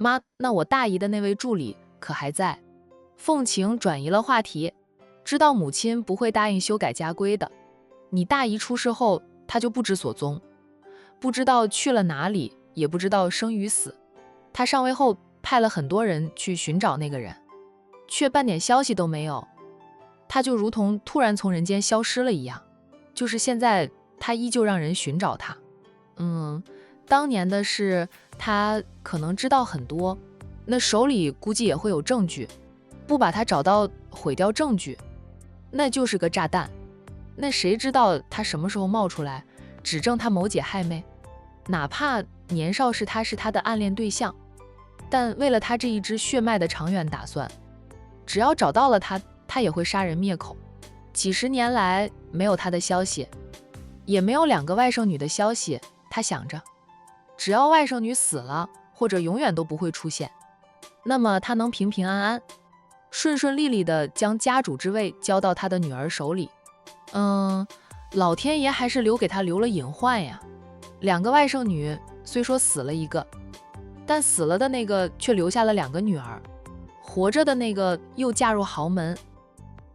妈，那我大姨的那位助理可还在？凤晴转移了话题，知道母亲不会答应修改家规的。你大姨出事后，她就不知所踪，不知道去了哪里，也不知道生与死。她上位后派了很多人去寻找那个人，却半点消息都没有。她就如同突然从人间消失了一样，就是现在她依旧让人寻找她。当年的事，她可能知道很多，那手里估计也会有证据，不把她找到，毁掉证据，那就是个炸弹。那谁知道她什么时候冒出来，指证她谋姐害妹？哪怕年少时她是她的暗恋对象，但为了她这一支血脉的长远打算，只要找到了她，她也会杀人灭口。几十年来没有她的消息，也没有2个外甥女的消息。她想着，只要外甥女死了，或者永远都不会出现，那么她能平平安安、顺顺利利地将家主之位交到她的女儿手里。老天爷还是留了隐患呀。2个外甥女虽说死了一个，但死了的那个却留下了2个女儿，活着的那个又嫁入豪门，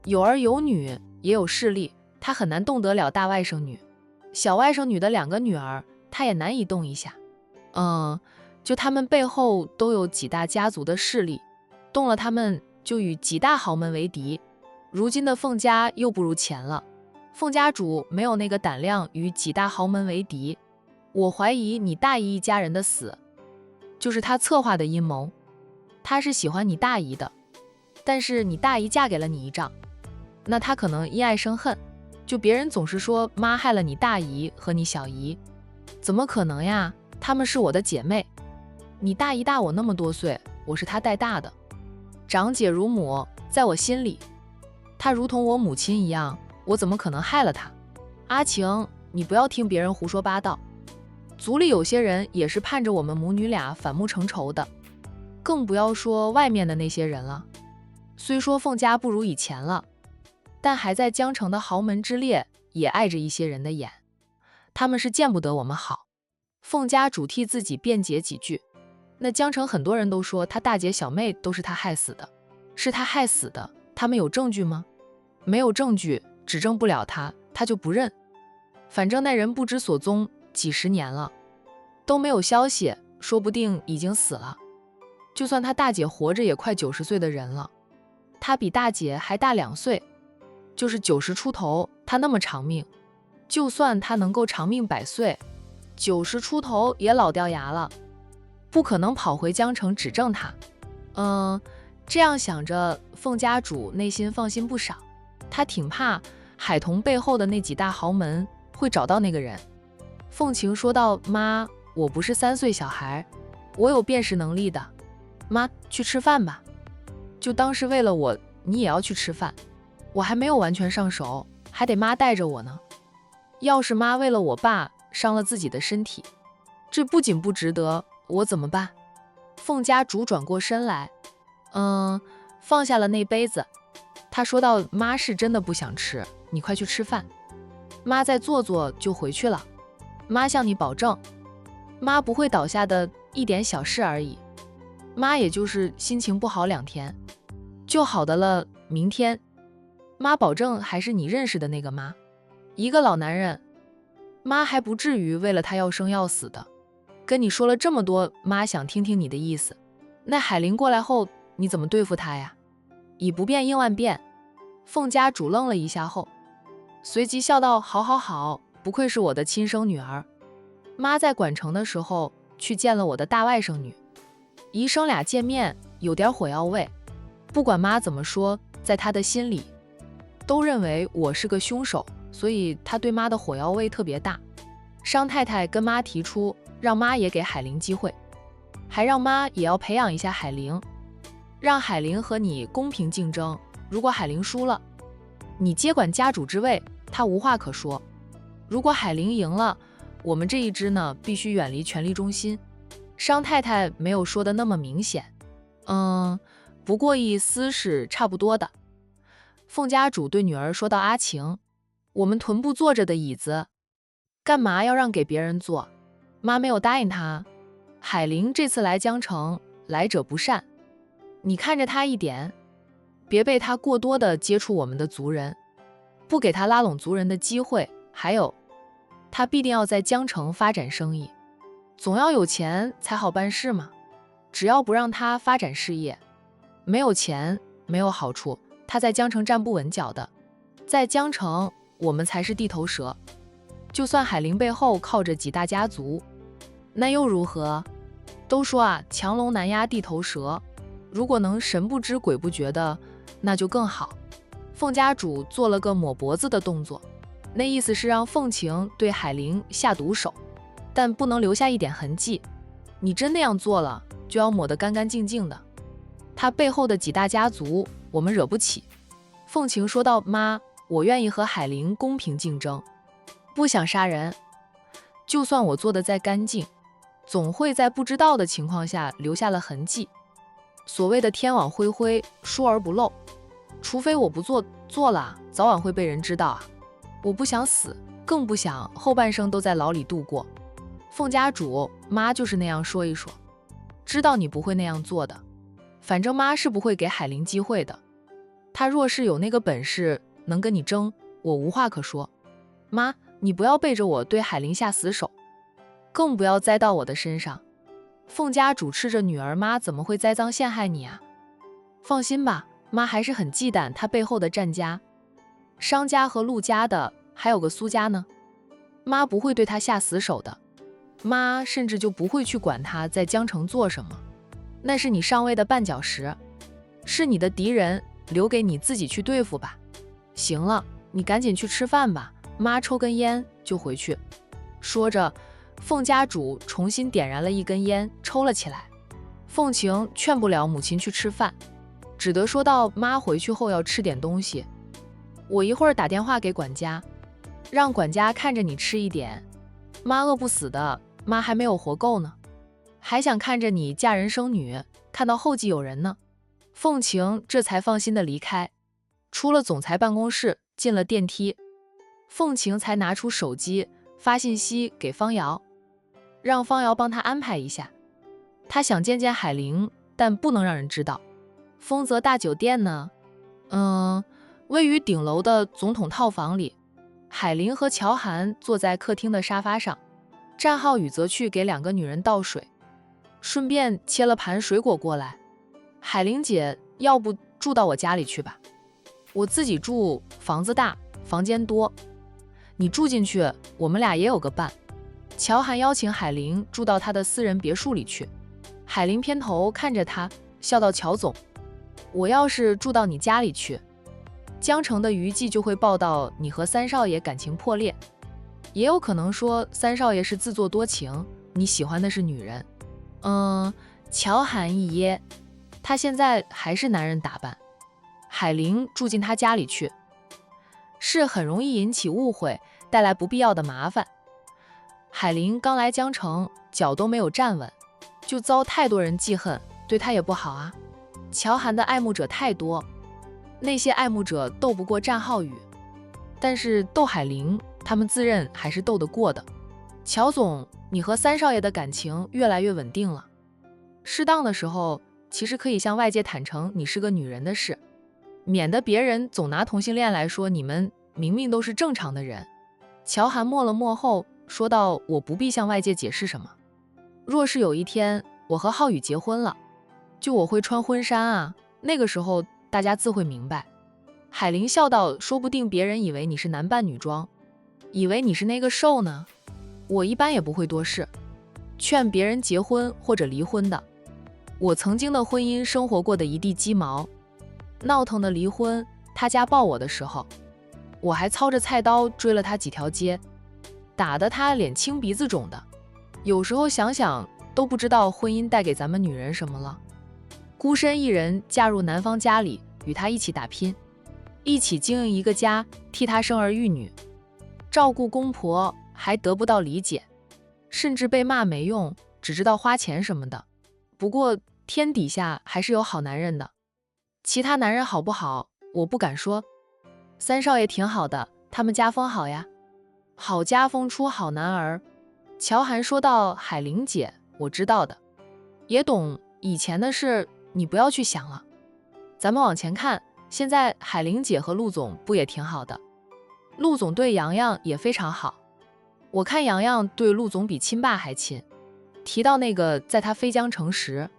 有儿有女，也有势力，她很难动得了大外甥女。小外甥女的2个女儿，她也难以动一下。就他们背后都有几大家族的势力，动了他们就与几大豪门为敌。如今的凤家又不如前了，凤家主没有那个胆量与几大豪门为敌。我怀疑你大姨一家人的死，就是他策划的阴谋。他是喜欢你大姨的，但是你大姨嫁给了你一丈，那他可能因爱生恨。就别人总是说妈害了你大姨和你小姨，怎么可能呀？她们是我的姐妹，你大姨大我那么多岁，我是她带大的，长姐如母，在我心里，她如同我母亲一样，我怎么可能害了她？阿晴，你不要听别人胡说八道，族里有些人也是盼着我们母女俩反目成仇的，更不要说外面的那些人了。虽说凤家不如以前了，但还在江城的豪门之列也碍着一些人的眼，他们是见不得我们好。凤家主替自己辩解几句，那江城很多人都说他大姐小妹都是他害死的，是他害死的，他们有证据吗？没有证据，指证不了他，他就不认。反正那人不知所踪几十年了，都没有消息，说不定已经死了。就算他大姐活着也快90岁的人了，他比大姐还大2岁，就是90出头，他那么长命，就算他能够长命100岁，90出头也老掉牙了，不可能跑回江城指证他。这样想着，凤家主内心放心不少。他挺怕海童背后的那几大豪门会找到那个人。凤晴说道：“妈，我不是3岁小孩，我有辨识能力的。妈，去吃饭吧。就当是为了我，你也要去吃饭。我还没有完全上手，还得妈带着我呢。要是妈为了我爸伤了自己的身体，这不仅不值得，我怎么办？”凤家主转过身来，放下了那杯子。他说道：“妈是真的不想吃，你快去吃饭。妈再坐坐就回去了。妈向你保证，妈不会倒下的，一点小事而已。妈也就是心情不好2天，就好的了。明天，妈保证还是你认识的那个妈。一个老男人，妈还不至于为了他要生要死的。跟你说了这么多，妈想听听你的意思。那海玲过来后，你怎么对付他呀？”以不变应万变。凤家主愣了一下后，随即笑道：“好好好，不愧是我的亲生女儿。妈在管城的时候去见了我的大外甥女，姨甥俩见面有点火药味。不管妈怎么说，在她的心里都认为我是个凶手，所以她对妈的火药味特别大。商太太跟妈提出，让妈也给海玲机会，还让妈也要培养一下海玲，让海玲和你公平竞争。如果海玲输了，你接管家主之位，她无话可说。如果海玲赢了，我们这一支呢，必须远离权力中心。”商太太没有说的那么明显，不过意思是差不多的。凤家主对女儿说道：“阿晴，我们臀部坐着的椅子，干嘛要让给别人坐？妈没有答应他。海玲这次来江城，来者不善。你看着他一点，别被他过多的接触我们的族人，不给他拉拢族人的机会。还有，他必定要在江城发展生意，总要有钱才好办事嘛。只要不让他发展事业，没有钱，没有好处，他在江城站不稳脚的。在江城，我们才是地头蛇。就算海陵背后靠着几大家族，那又如何？都说啊，强龙难压地头蛇，如果能神不知鬼不觉的，那就更好。凤家主做了个抹脖子的动作，那意思是让凤晴对海陵下毒手，但不能留下一点痕迹。你真那样做了，就要抹得干干净净的。他背后的几大家族，我们惹不起。凤晴说道：“妈，我愿意和海陵公平竞争，不想杀人。就算我做的再干净，总会在不知道的情况下留下了痕迹。所谓的天网恢恢，疏而不漏，除非我不做，做了早晚会被人知道啊。我不想死，更不想后半生都在牢里度过。”凤家主，妈就是那样说一说，知道你不会那样做的，反正妈是不会给海陵机会的。他若是有那个本事能跟你争，我无话可说。妈，你不要背着我对海陵下死手，更不要栽到我的身上。凤家主斥着女儿，妈怎么会栽赃陷害你啊？放心吧，妈还是很忌惮他背后的战家，商家和陆家的，还有个苏家呢。妈不会对他下死手的，妈甚至就不会去管他在江城做什么，那是你上位的绊脚石，是你的敌人，留给你自己去对付吧。行了，你赶紧去吃饭吧，妈抽根烟就回去。说着，凤家主重新点燃了一根烟，抽了起来。凤晴劝不了母亲去吃饭，只得说道：“妈回去后要吃点东西，我一会儿打电话给管家，让管家看着你吃一点。妈饿不死的，妈还没有活够呢，还想看着你嫁人生女，看到后继有人呢。”凤晴这才放心的离开，出了总裁办公室，进了电梯，凤晴才拿出手机发信息给方瑶，让方瑶帮她安排一下。她想见见海陵，但不能让人知道。丰泽大酒店呢？位于顶楼的总统套房里。海陵和乔涵坐在客厅的沙发上，战浩宇则去给2个女人倒水，顺便切了盘水果过来。海玲姐，要不住到我家里去吧？我自己住，房子大，房间多，你住进去，我们俩也有个伴。乔涵邀请海玲住到他的私人别墅里去。海玲偏头看着他，笑道：“乔总，我要是住到你家里去，江城的娱记就会报道你和三少爷感情破裂，也有可能说三少爷是自作多情，你喜欢的是女人。”乔涵一噎，他现在还是男人打扮。海玲住进他家里去，是很容易引起误会，带来不必要的麻烦。海玲刚来江城，脚都没有站稳，就遭太多人记恨，对他也不好啊。乔涵的爱慕者太多，那些爱慕者斗不过战浩宇，但是斗海玲，他们自认还是斗得过的。乔总，你和三少爷的感情越来越稳定了，适当的时候其实可以向外界坦诚你是个女人的事，免得别人总拿同性恋来说你们明明都是正常的人。乔涵默了默后说道：“我不必向外界解释什么。若是有一天我和浩宇结婚了，就我会穿婚纱啊，那个时候大家自会明白。”海玲笑道：“说不定别人以为你是男扮女装，以为你是那个瘦呢。我一般也不会多事，劝别人结婚或者离婚的。我曾经的婚姻生活过的一地鸡毛，闹腾的离婚，他家抱我的时候，我还操着菜刀追了他几条街，打得他脸青鼻子肿的。有时候想想都不知道婚姻带给咱们女人什么了。孤身一人嫁入男方家里，与他一起打拼，一起经营一个家，替他生儿育女，照顾公婆，还得不到理解，甚至被骂没用，只知道花钱什么的。不过天底下还是有好男人的，其他男人好不好我不敢说。三少爷挺好的，他们家风好呀，好家风出好男儿。乔涵说道：“海玲姐，我知道的，也懂以前的事你不要去想了，咱们往前看，现在海玲姐和陆总不也挺好的？陆总对洋洋也非常好，我看洋洋对陆总比亲爸还亲。提到那个在他飞江城时，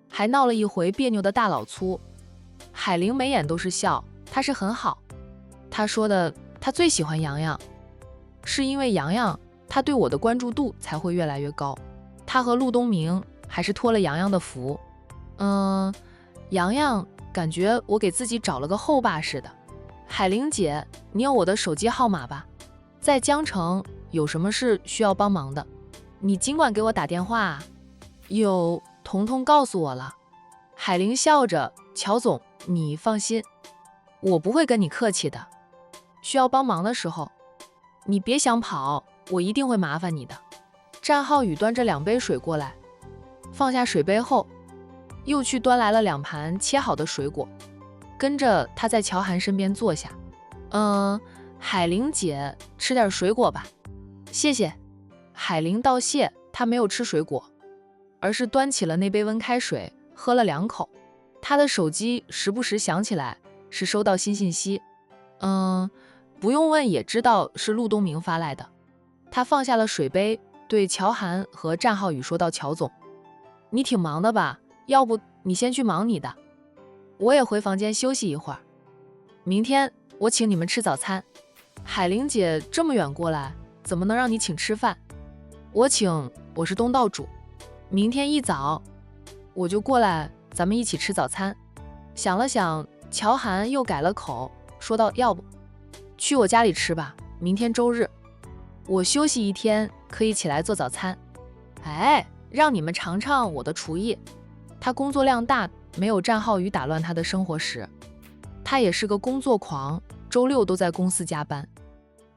还闹了一回别扭的大老粗，海玲眉眼都是笑，他是很好。他说的他最喜欢洋洋，是因为洋洋他对我的关注度才会越来越高。他和陆东明还是托了洋洋的福。洋洋感觉我给自己找了个后爸似的。海玲姐，你有我的手机号码吧？在江城有什么事需要帮忙的，你尽管给我打电话啊。有，彤彤告诉我了。海玲笑着，乔总，你放心，我不会跟你客气的。需要帮忙的时候，你别想跑，我一定会麻烦你的。战浩宇端着2杯水过来，放下水杯后，又去端来了2盘切好的水果，跟着他在乔涵身边坐下。海玲姐，吃点水果吧。谢谢。海玲道谢，她没有吃水果，而是端起了那杯温开水，喝了2口。她的手机时不时响起来，是收到新信息。不用问也知道是陆东明发来的。她放下了水杯，对乔涵和战浩宇说道：“乔总，你挺忙的吧？要不你先去忙你的，我也回房间休息一会儿。明天我请你们吃早餐。海玲姐这么远过来，怎么能让你请吃饭？我请，我是东道主。明天一早我就过来，咱们一起吃早餐。”想了想，乔涵又改了口，说道：“要不去我家里吃吧，明天周日，我休息1天，可以起来做早餐。哎，让你们尝尝我的厨艺。”他工作量大，没有战浩宇打乱他的生活时，他也是个工作狂，周6都在公司加班，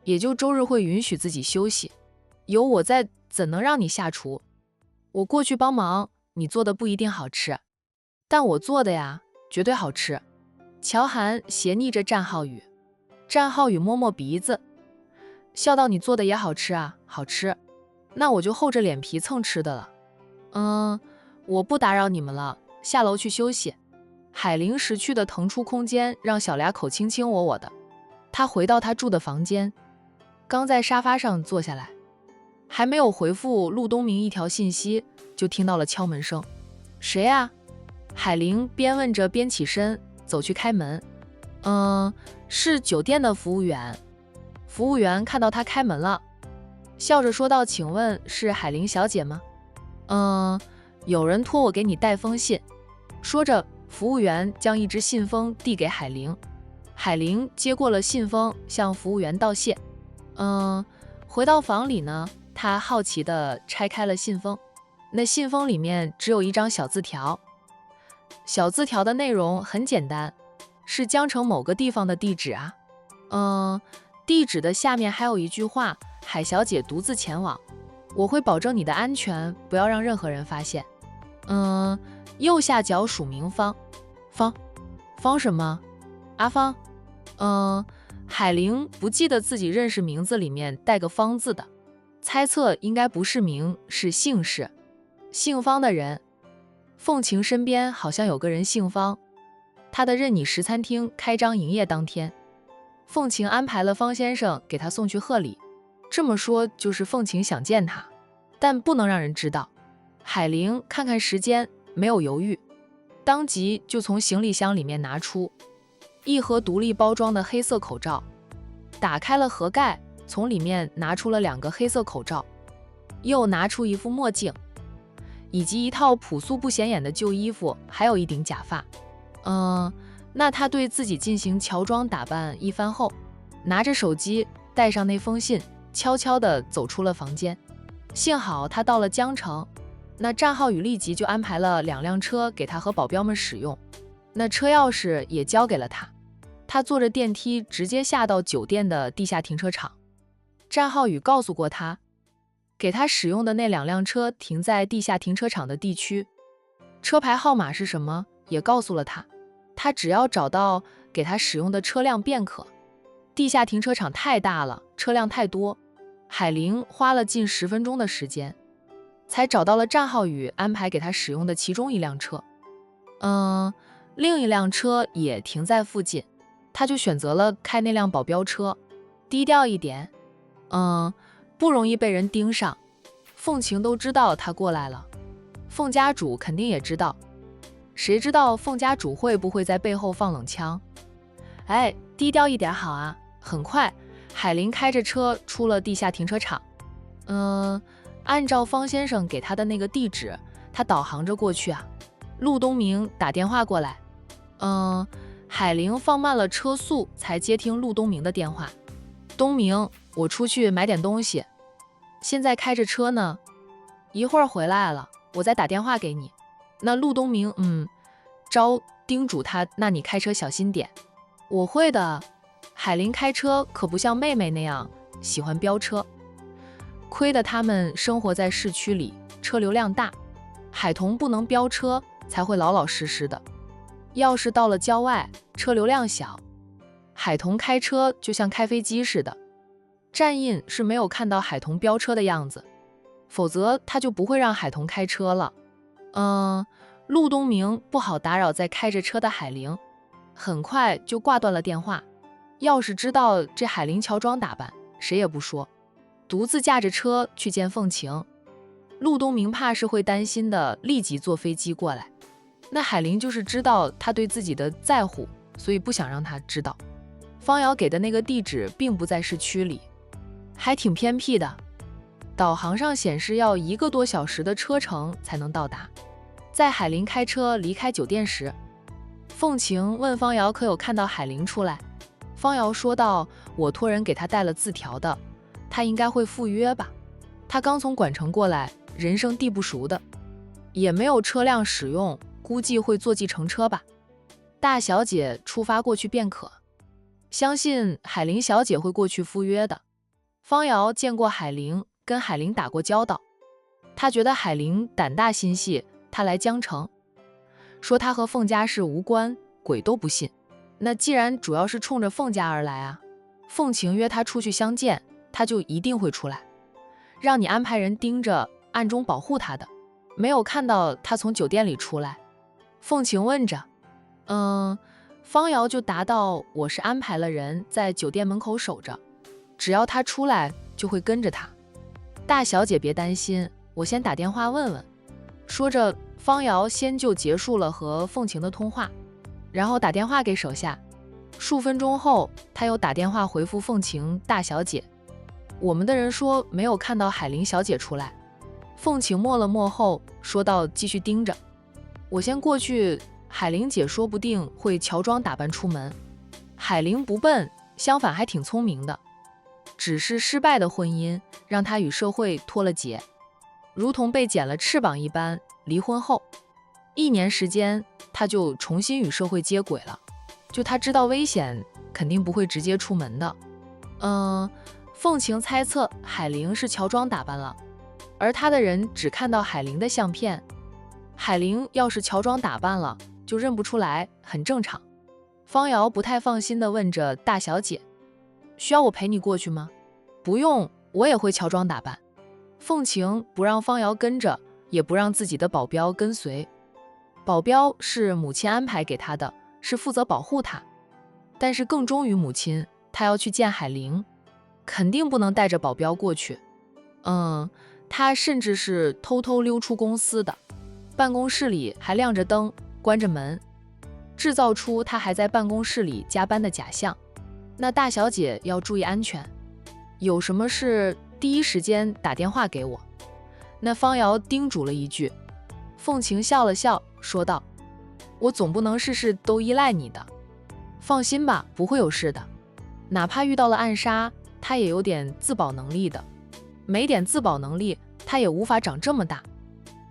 也就周日会允许自己休息。有我在，怎能让你下厨？我过去帮忙，你做的不一定好吃，但我做的呀，绝对好吃。乔涵斜睨着战浩宇，战浩宇摸摸鼻子，笑道：“你做的也好吃啊，好吃。那我就厚着脸皮蹭吃的了。我不打扰你们了，下楼去休息。”海玲识趣的腾出空间，让小俩口卿卿我我的。他回到他住的房间，刚在沙发上坐下来，还没有回复陆东明一条信息，就听到了敲门声。谁啊？海玲边问着边起身走去开门。是酒店的服务员。服务员看到他开门了，笑着说道：“请问是海玲小姐吗？”有人托我给你带封信。说着，服务员将一只信封递给海玲。海玲接过了信封，向服务员道谢。回到房里呢，他好奇地拆开了信封。那信封里面只有一张小字条，小字条的内容很简单，是江城某个地方的地址啊。地址的下面还有一句话：“海小姐独自前往，我会保证你的安全，不要让任何人发现。”右下角署名方。方什么？阿方？海玲不记得自己认识名字里面带个方字的，猜测应该不是名，是姓氏。姓方的人，凤晴身边好像有个人姓方。他的任你食餐厅开张营业当天，凤晴安排了方先生给他送去贺礼。这么说就是凤晴想见他，但不能让人知道。海玲看看时间，没有犹豫，当即就从行李箱里面拿出一盒独立包装的黑色口罩，打开了盒盖，从里面拿出了2个黑色口罩，又拿出一副墨镜，以及一套朴素不显眼的旧衣服，还有一顶假发。那他对自己进行乔装打扮一番后，拿着手机，带上那封信，悄悄地走出了房间。幸好他到了江城，那战浩宇立即就安排了2辆车给他和保镖们使用，那车钥匙也交给了他。他坐着电梯直接下到酒店的地下停车场。战浩宇告诉过他，给他使用的那2辆车停在地下停车场的地区，车牌号码是什么也告诉了他，他只要找到给他使用的车辆便可。地下停车场太大了，车辆太多，海玲花了近10分钟的时间，才找到了战浩宇安排给他使用的其中一辆车。另一辆车也停在附近，他就选择了开那辆保镖车，低调一点，不容易被人盯上。凤晴都知道他过来了，凤家主肯定也知道，谁知道凤家主会不会在背后放冷枪？低调一点好啊。很快，海林开着车出了地下停车场。按照方先生给他的那个地址，他导航着过去啊。陆东明打电话过来，海林放慢了车速才接听陆东明的电话。东明，我出去买点东西，现在开着车呢，一会儿回来了，我再打电话给你。那陆东明，叮嘱他，那你开车小心点。我会的。海林开车可不像妹妹那样喜欢飙车，亏得他们生活在市区里，车流量大，海童不能飙车才会老老实实的。要是到了郊外，车流量小，海童开车就像开飞机似的。战印是没有看到海童飙车的样子，否则他就不会让海童开车了。陆东明不好打扰在开着车的海玲，很快就挂断了电话。要是知道这海玲乔装打扮，谁也不说，独自驾着车去见凤晴。陆东明怕是会担心的，立即坐飞机过来。那海玲就是知道他对自己的在乎，所以不想让他知道。方瑶给的那个地址并不在市区里，还挺偏僻的，导航上显示要1个多小时的车程才能到达。在海玲开车离开酒店时，凤晴问方瑶可有看到海玲出来。方瑶说道，我托人给他带了字条的，他应该会赴约吧。他刚从管城过来，人生地不熟的，也没有车辆使用，估计会坐计程车吧。大小姐出发过去便可，相信海玲小姐会过去赴约的。方瑶见过海玲，跟海玲打过交道，他觉得海玲胆大心细，他来江城，说他和凤家事无关，鬼都不信。那既然主要是冲着凤家而来啊，凤晴约他出去相见，他就一定会出来，让你安排人盯着，暗中保护他的。没有看到他从酒店里出来。凤晴问着，方瑶就答道，我是安排了人在酒店门口守着，只要他出来就会跟着他。大小姐别担心，我先打电话问问。说着，方瑶先就结束了和凤晴的通话，然后打电话给手下。数分钟后，他又打电话回复凤晴大小姐，我们的人说没有看到海玲小姐出来。凤晴默了默后说道，继续盯着，我先过去，海玲姐说不定会乔装打扮出门。海玲不笨，相反还挺聪明的，只是失败的婚姻让她与社会脱了节，如同被剪了翅膀一般。离婚后1年时间，她就重新与社会接轨了。就她知道危险，肯定不会直接出门的。凤晴猜测海玲是乔装打扮了，而她的人只看到海玲的相片。海玲要是乔装打扮了，就认不出来，很正常。方瑶不太放心地问着大小姐，需要我陪你过去吗？不用，我也会乔装打扮。凤晴不让方瑶跟着，也不让自己的保镖跟随。保镖是母亲安排给她的，是负责保护她，但是更忠于母亲，她要去见海玲，肯定不能带着保镖过去。她甚至是偷偷溜出公司的，办公室里还亮着灯，关着门，制造出她还在办公室里加班的假象。那大小姐要注意安全，有什么事第一时间打电话给我。那方瑶叮嘱了一句。凤晴笑了笑说道，我总不能事事都依赖你的，放心吧，不会有事的。哪怕遇到了暗杀，他也有点自保能力的，没点自保能力，他也无法长这么大，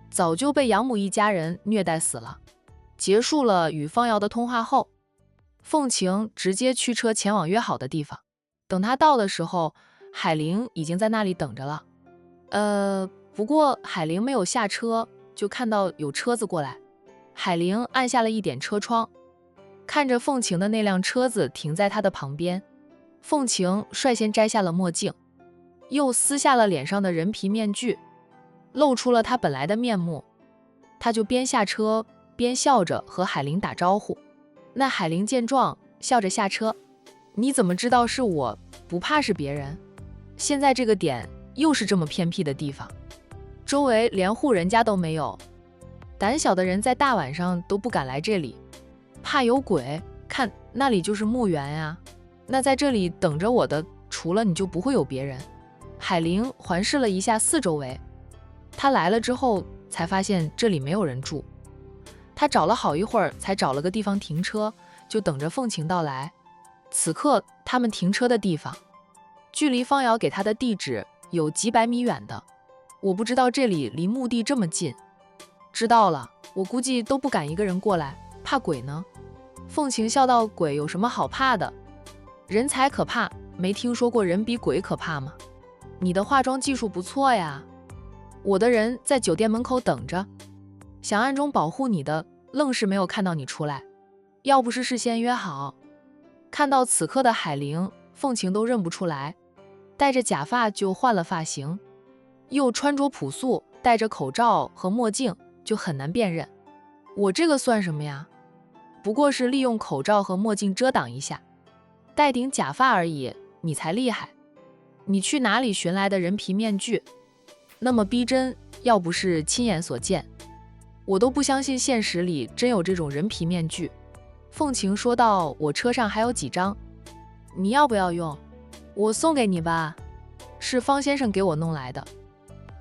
早就被养母一家人虐待死了。结束了与方瑶的通话后，凤晴直接驱车前往约好的地方。等他到的时候，海玲已经在那里等着了。不过海玲没有下车，就看到有车子过来。海玲按下了一点车窗，看着凤晴的那辆车子停在她的旁边。凤晴率先摘下了墨镜，又撕下了脸上的人皮面具。露出了他本来的面目。他就边下车边笑着和海玲打招呼。那海玲见状，笑着下车。你怎么知道是我？不怕是别人？现在这个点又是这么偏僻的地方，周围连户人家都没有，胆小的人在大晚上都不敢来这里，怕有鬼。看那里就是墓园呀，那在这里等着我的除了你就不会有别人。海玲环视了一下四周围，她来了之后才发现这里没有人住。她找了好一会儿才找了个地方停车，就等着凤晴到来。此刻他们停车的地方距离方瑶给他的地址有几百米远的，我不知道这里离墓地这么近。知道了，我估计都不敢一个人过来，怕鬼呢。凤晴笑道，鬼有什么好怕的？人才可怕，没听说过人比鬼可怕吗？你的化妆技术不错呀。我的人在酒店门口等着，想暗中保护你的，愣是没有看到你出来。要不是事先约好。看到此刻的海玲，凤晴都认不出来，戴着假发就换了发型，又穿着朴素，戴着口罩和墨镜，就很难辨认。我这个算什么呀？不过是利用口罩和墨镜遮挡一下，戴顶假发而已，你才厉害。你去哪里寻来的人皮面具？那么逼真，要不是亲眼所见，我都不相信现实里真有这种人皮面具。凤晴说道，我车上还有几张，你要不要用？我送给你吧，是方先生给我弄来的，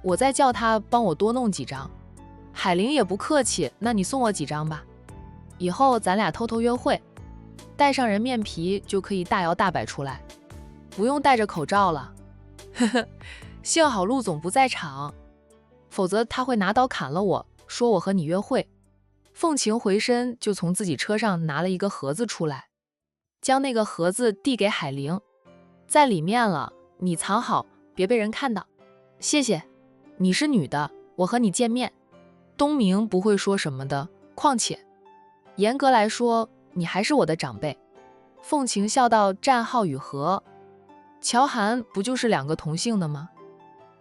我再叫他帮我多弄几张。海玲也不客气，那你送我几张吧，以后咱俩偷偷约会，戴上人面皮就可以大摇大摆出来，不用戴着口罩了。呵呵，幸好陆总不在场，否则他会拿刀砍了我，说我和你约会。凤晴回身就从自己车上拿了一个盒子出来，将那个盒子递给海玲，在里面了，你藏好，别被人看到。谢谢，你是女的，我和你见面，东明不会说什么的，况且严格来说，你还是我的长辈。凤晴笑道，战浩与何？乔涵不就是两个同姓的吗？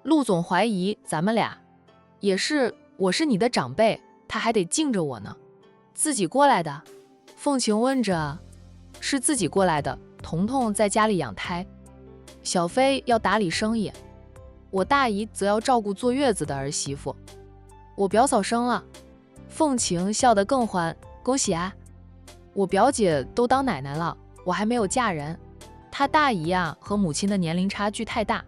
陆总怀疑咱们俩也是，我是你的长辈，他还得敬着我呢。自己过来的？凤晴问着。是自己过来的，彤彤在家里养胎，小飞要打理生意，我大姨则要照顾坐月子的儿媳妇。我表嫂生了。凤晴笑得更欢，恭喜啊！我表姐都当奶奶了，我还没有嫁人。她大姨呀，和母亲的年龄差距太大。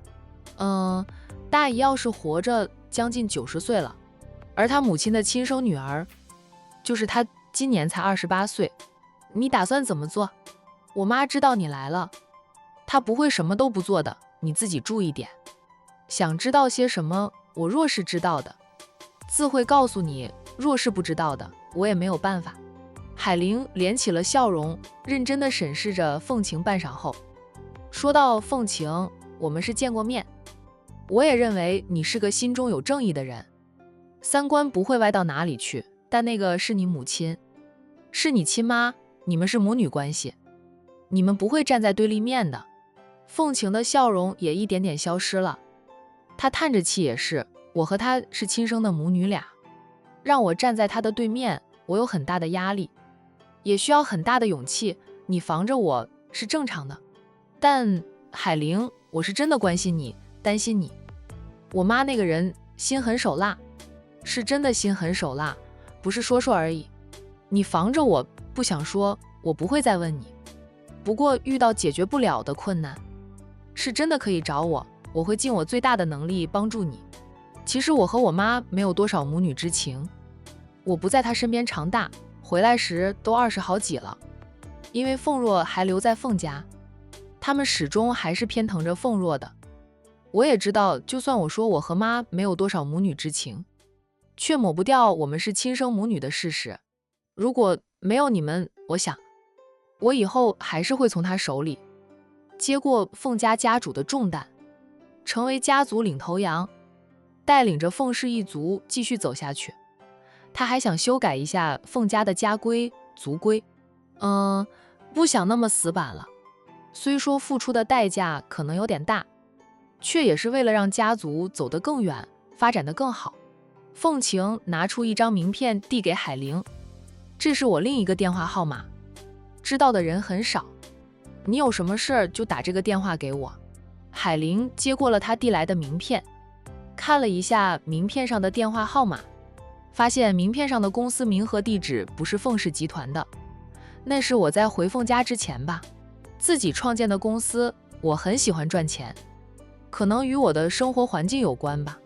大姨要是活着，将近90岁了，而她母亲的亲生女儿，就是她今年才28岁。你打算怎么做？我妈知道你来了，她不会什么都不做的，你自己注意点。想知道些什么，我若是知道的，自会告诉你；若是不知道的，我也没有办法。海玲敛起了笑容，认真地审视着凤晴半晌后，说道：凤晴，我们是见过面，我也认为你是个心中有正义的人，三观不会歪到哪里去，但那个是你母亲，是你亲妈，你们是母女关系，你们不会站在对立面的。凤晴的笑容也一点点消失了，她叹着气，也是，我和她是亲生的母女俩，让我站在她的对面，我有很大的压力，也需要很大的勇气，你防着我是正常的。但海玲，我是真的关心你，担心你。我妈那个人心狠手辣，是真的心狠手辣，不是说说而已。你防着我，不想说，我不会再问你。不过遇到解决不了的困难，是真的可以找我，我会尽我最大的能力帮助你。其实我和我妈没有多少母女之情，我不在她身边长大，回来时都20好几了。因为凤若还留在凤家，他们始终还是偏疼着凤若的。我也知道，就算我说我和妈没有多少母女之情，却抹不掉我们是亲生母女的事实。如果没有你们，我想我以后还是会从他手里接过凤家家主的重担，成为家族领头羊，带领着凤氏一族继续走下去。他还想修改一下凤家的家规族规，不想那么死板了。虽说付出的代价可能有点大，却也是为了让家族走得更远，发展得更好。凤晴拿出一张名片递给海玲，这是我另一个电话号码，知道的人很少，你有什么事儿就打这个电话给我。海玲接过了他递来的名片，看了一下名片上的电话号码，发现名片上的公司名和地址不是凤氏集团的，那是我在回凤家之前吧，自己创建的公司。我很喜欢赚钱，可能与我的生活环境有关吧。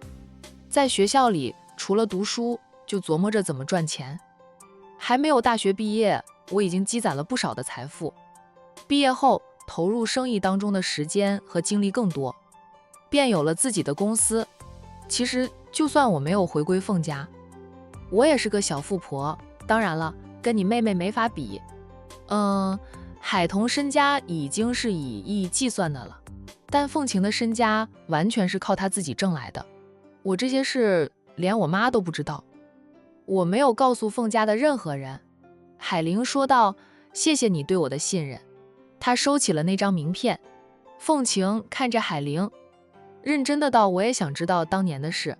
在学校里，除了读书，就琢磨着怎么赚钱。还没有大学毕业，我已经积攒了不少的财富。毕业后，投入生意当中的时间和精力更多，便有了自己的公司。其实，就算我没有回归凤家，我也是个小富婆。当然了，跟你妹妹没法比。海彤身家已经是以亿计算的了，但凤晴的身家完全是靠她自己挣来的。我这些事连我妈都不知道，我没有告诉凤家的任何人。海玲说道：“谢谢你对我的信任。”她收起了那张名片。凤晴看着海玲，认真的道：“我也想知道当年的事，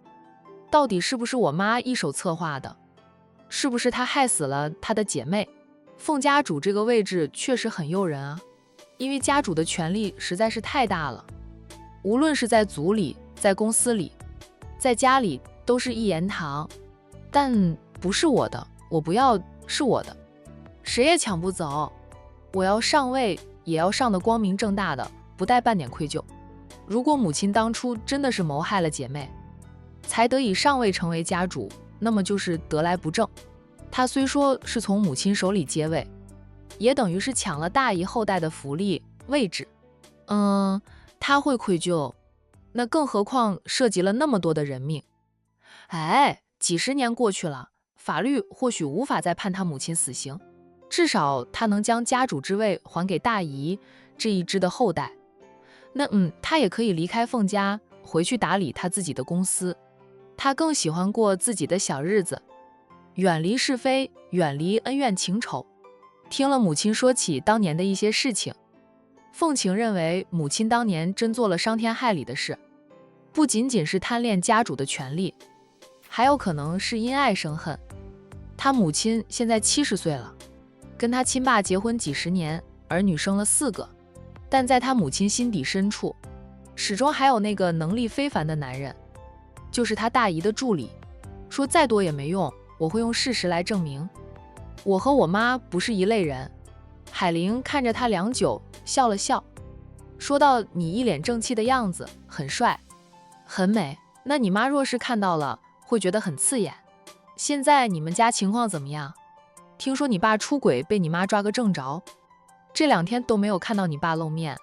到底是不是我妈一手策划的？是不是她害死了她的姐妹？凤家主这个位置确实很诱人啊，因为家主的权力实在是太大了，无论是在族里，在公司里，在家里都是一言堂。但不是我的，我不要，是我的，谁也抢不走。我要上位，也要上得光明正大的，不带半点愧疚。如果母亲当初真的是谋害了姐妹，才得以上位成为家主，那么就是得来不正。他虽说是从母亲手里接位，也等于是抢了大姨后代的福利位置。他会愧疚，那更何况涉及了那么多的人命。几十年过去了，法律或许无法再判他母亲死刑，至少他能将家主之位还给大姨这一支的后代。那他也可以离开凤家，回去打理他自己的公司。他更喜欢过自己的小日子，远离是非，远离恩怨情仇。听了母亲说起当年的一些事情，凤晴认为母亲当年真做了伤天害理的事，不仅仅是贪恋家主的权利，还有可能是因爱生恨。他母亲现在70岁了，跟他亲爸结婚几十年，儿女生了4个，但在他母亲心底深处，始终还有那个能力非凡的男人，就是他大姨的助理。说再多也没用，我会用事实来证明，我和我妈不是一类人。海玲看着他良久，笑了笑，说道：“你一脸正气的样子，很帅，很美。那你妈若是看到了，会觉得很刺眼。现在你们家情况怎么样？听说你爸出轨被你妈抓个正着，这2天都没有看到你爸露面。”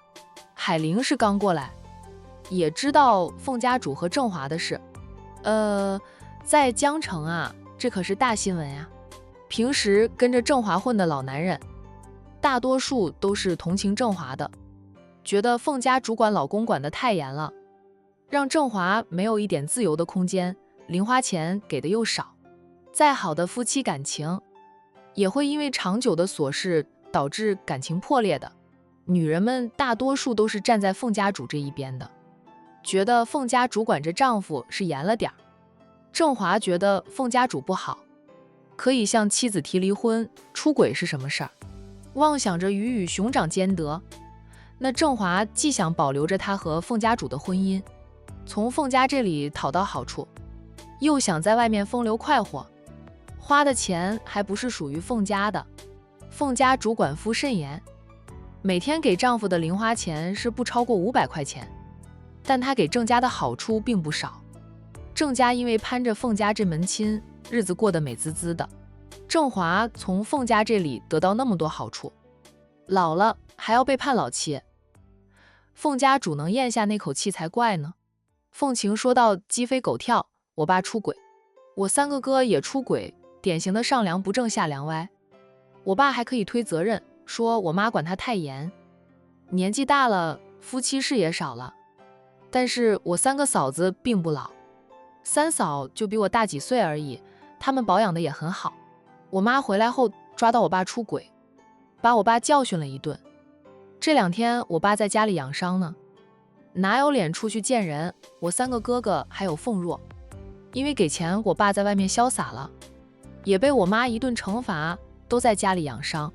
海玲是刚过来，也知道凤家主和郑华的事。在江城啊，这可是大新闻呀。平时跟着郑华混的老男人，大多数都是同情郑华的，觉得凤家主管老公管得太严了，让郑华没有一点自由的空间，零花钱给的又少。再好的夫妻感情，也会因为长久的琐事导致感情破裂的。女人们大多数都是站在凤家主这一边的，觉得凤家主管着丈夫是严了点儿。郑华觉得凤家主不好，可以向妻子提离婚，出轨是什么事儿？妄想着鱼与熊掌兼得。那郑华既想保留着他和凤家主的婚姻，从凤家这里讨到好处，又想在外面风流快活，花的钱还不是属于凤家的。凤家主管夫甚严，每天给丈夫的零花钱是不超过500块钱，但他给郑家的好处并不少。郑家因为攀着凤家这门亲，日子过得美滋滋的。郑华从凤家这里得到那么多好处，老了还要被判老七，凤家主能咽下那口气才怪呢。凤晴说到鸡飞狗跳，我爸出轨，我3个哥也出轨，典型的上梁不正下梁歪。我爸还可以推责任，说我妈管他太严，年纪大了，夫妻事也少了。但是我3个嫂子并不老，3嫂就比我大几岁而已，她们保养的也很好。我妈回来后抓到我爸出轨，把我爸教训了一顿。这2天我爸在家里养伤呢，哪有脸出去见人。我3个哥哥还有凤若，因为给钱，我爸在外面潇洒了，也被我妈一顿惩罚，都在家里养伤，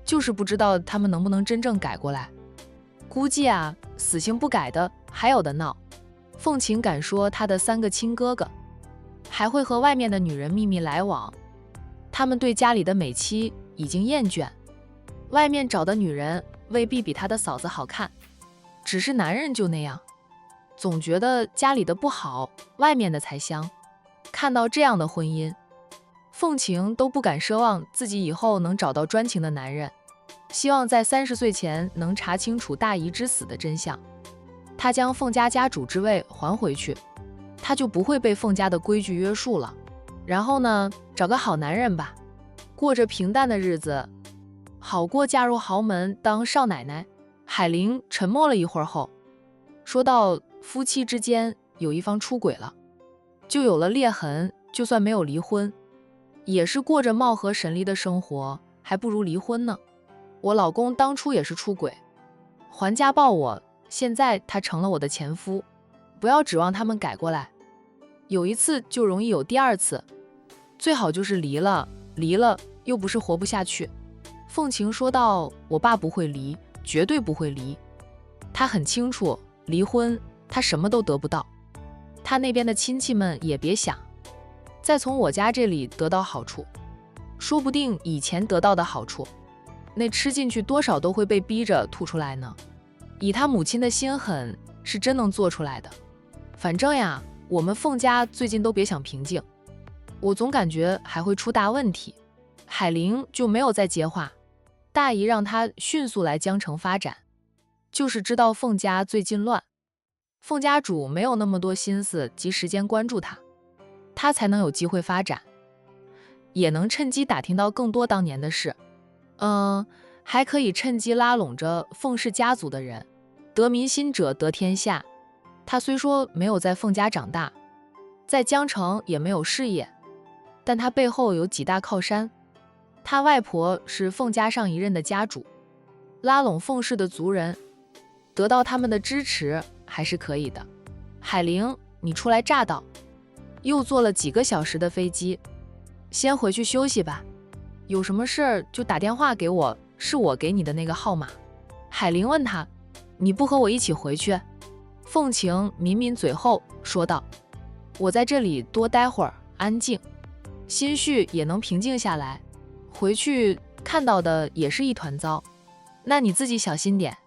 就是不知道他们能不能真正改过来。估计啊，死性不改的还有的闹。凤琴敢说她的3个亲哥哥还会和外面的女人秘密来往，他们对家里的美妻已经厌倦，外面找的女人未必比他的嫂子好看，只是男人就那样，总觉得家里的不好，外面的才香。看到这样的婚姻，凤琴都不敢奢望自己以后能找到专情的男人，希望在30岁前能查清楚大姨之死的真相。他将凤家家主之位还回去，他就不会被凤家的规矩约束了。然后呢，找个好男人吧，过着平淡的日子，好过嫁入豪门当少奶奶。海玲沉默了一会儿后，说道：夫妻之间有一方出轨了，就有了裂痕，就算没有离婚，也是过着貌合神离的生活，还不如离婚呢。我老公当初也是出轨，还家暴我，现在他成了我的前夫，不要指望他们改过来，有一次就容易有第二次，最好就是离了又不是活不下去。凤琴说道：我爸不会离，绝对不会离，他很清楚，离婚他什么都得不到，他那边的亲戚们也别想再从我家这里得到好处，说不定以前得到的好处，那吃进去多少都会被逼着吐出来呢。以他母亲的心狠，是真能做出来的。反正呀，我们凤家最近都别想平静，我总感觉还会出大问题。海玲就没有再接话，大姨让她迅速来江城发展，就是知道凤家最近乱，凤家主没有那么多心思及时间关注她，她才能有机会发展，也能趁机打听到更多当年的事。还可以趁机拉拢着凤氏家族的人，得民心者得天下。他虽说没有在凤家长大，在江城也没有事业，但他背后有几大靠山。他外婆是凤家上一任的家主，拉拢凤氏的族人，得到他们的支持还是可以的。海玲，你初来乍到，又坐了几个小时的飞机，先回去休息吧，有什么事儿就打电话给我，是我给你的那个号码。海玲问他：你不和我一起回去？凤琴抿抿嘴后说道：我在这里多待会儿，安静，心绪也能平静下来，回去看到的也是一团糟。那你自己小心点，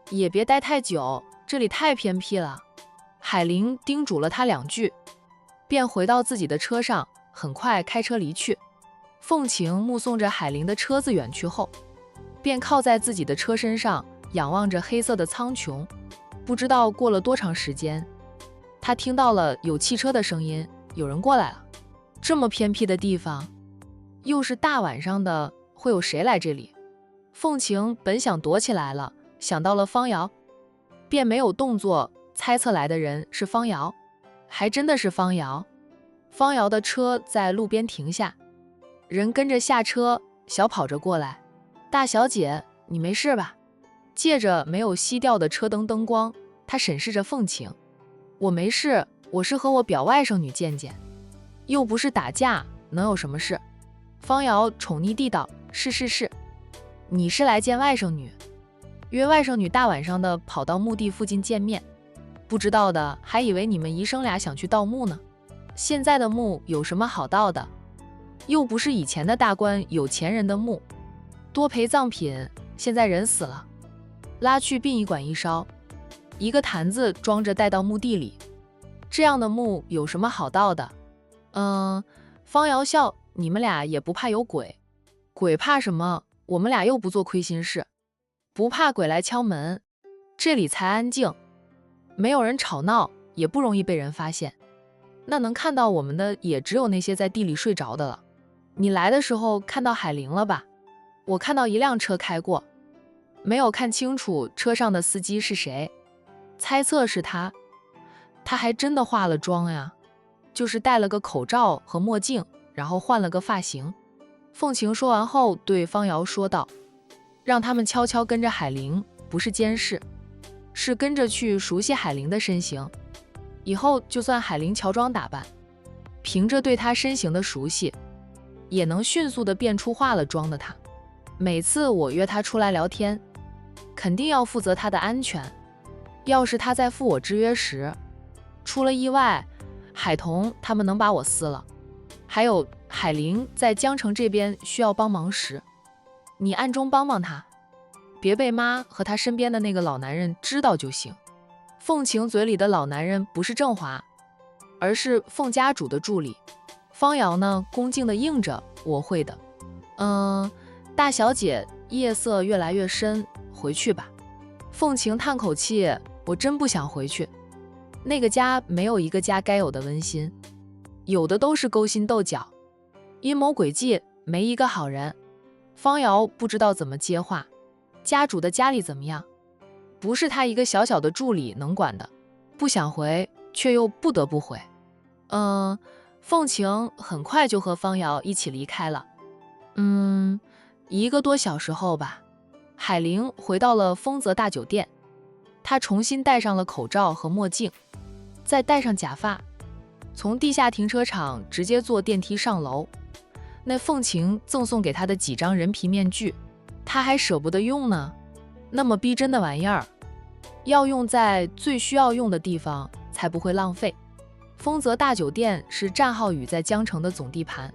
也别待太久，这里太偏僻了。海玲叮嘱了他2句，便回到自己的车上，很快开车离去。凤琴目送着海玲的车子远去后，便靠在自己的车身上，仰望着黑色的苍穹。不知道过了多长时间，他听到了有汽车的声音，有人过来了。这么偏僻的地方，又是大晚上的，会有谁来这里？凤琴本想躲起来了，想到了方瑶，便没有动作，猜测来的人是方瑶，还真的是方瑶。方瑶的车在路边停下，人跟着下车，小跑着过来。大小姐，你没事吧？借着没有熄掉的车灯灯光，他审视着凤琴。我没事，我是和我表外甥女见见，又不是打架，能有什么事？方瑶宠溺地道：是，你是来见外甥女，约外甥女大晚上的跑到墓地附近见面，不知道的还以为你们姨甥俩想去盗墓呢。现在的墓有什么好盗的？又不是以前的大官有钱人的墓，多陪葬品，现在人死了，拉去殡仪馆一烧，一个坛子装着带到墓地里，这样的墓有什么好盗的？方瑶笑：你们俩也不怕有鬼？鬼怕什么？我们俩又不做亏心事，不怕鬼来敲门，这里才安静，没有人吵闹，也不容易被人发现。那能看到我们的也只有那些在地里睡着的了。你来的时候看到海玲了吧？我看到一辆车开过，没有看清楚车上的司机是谁，猜测是他。他还真的化了妆呀，就是戴了个口罩和墨镜，然后换了个发型。凤琴说完后对方瑶说道：让他们悄悄跟着海玲，不是监视，是跟着去熟悉海玲的身形，以后就算海玲乔装打扮，凭着对他身形的熟悉，也能迅速地辨出化了妆的他。每次我约他出来聊天，肯定要负责他的安全。要是他在赴我之约时出了意外，海童他们能把我撕了。还有海玲在江城这边需要帮忙时，你暗中帮帮他，别被妈和他身边的那个老男人知道就行。凤晴嘴里的老男人不是郑华，而是凤家主的助理。方瑶呢，恭敬地应着，我会的。大小姐，夜色越来越深，回去吧。凤晴叹口气，我真不想回去。那个家没有一个家该有的温馨，有的都是勾心斗角、阴谋诡计，没一个好人。方瑶不知道怎么接话，家主的家里怎么样？不是他一个小小的助理能管的。不想回，却又不得不回。凤晴很快就和方瑶一起离开了。1个多小时后吧，海玲回到了丰泽大酒店。她重新戴上了口罩和墨镜，再戴上假发，从地下停车场直接坐电梯上楼。那凤晴赠送给她的几张人皮面具，她还舍不得用呢。那么逼真的玩意儿，要用在最需要用的地方，才不会浪费。丰泽大酒店是战浩宇在江城的总地盘，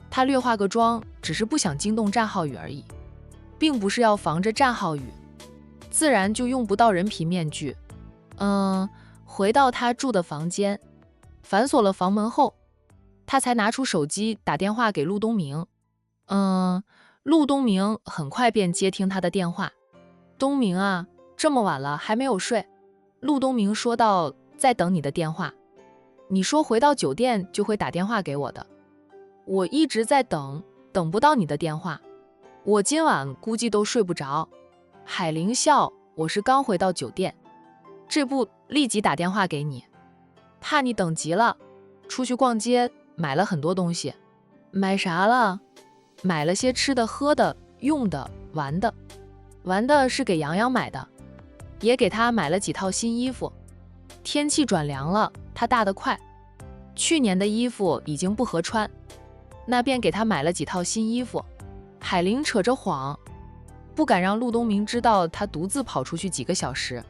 他略化个妆，只是不想惊动战浩宇而已，并不是要防着战浩宇，自然就用不到人皮面具。回到他住的房间，反锁了房门后，他才拿出手机打电话给陆东明。陆东明很快便接听他的电话。东明啊，这么晚了还没有睡？陆东明说道，在等你的电话。你说回到酒店就会打电话给我的，我一直在等，等不到你的电话，我今晚估计都睡不着。海玲笑，我是刚回到酒店，这不立即打电话给你，怕你等急了。出去逛街，买了很多东西。买啥了？买了些吃的、喝的、用的、玩的。玩的是给洋洋买的，也给他买了几套新衣服。天气转凉了，他大得快，去年的衣服已经不合穿，那便给他买了几套新衣服。海玲扯着谎，不敢让陆东明知道他独自跑出去几个小时，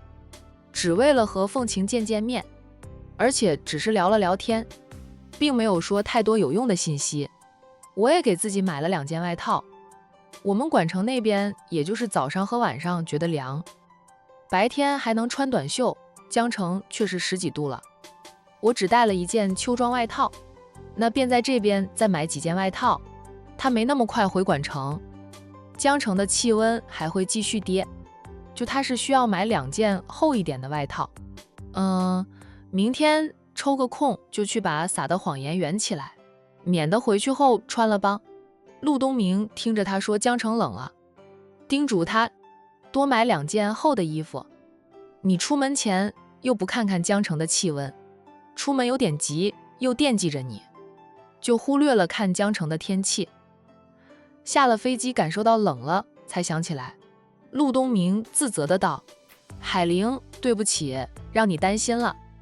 只为了和凤晴见见面，而且只是聊了聊天，并没有说太多有用的信息。我也给自己买了2件外套。我们管城那边也就是早上和晚上觉得凉，白天还能穿短袖，江城却是10几度了。我只带了1件秋装外套，那便在这边再买几件外套。他没那么快回管城，江城的气温还会继续跌，就他是需要买2件厚一点的外套。明天抽个空就去把撒的谎言圆起来，免得回去后穿了帮。陆东明听着他说江城冷了，叮嘱他多买2件厚的衣服。你出门前又不看看江城的气温，出门有点急，又惦记着你，就忽略了看江城的天气。下了飞机感受到冷了，才想起来。陆东明自责的道：海玲，对不起，让你担心了。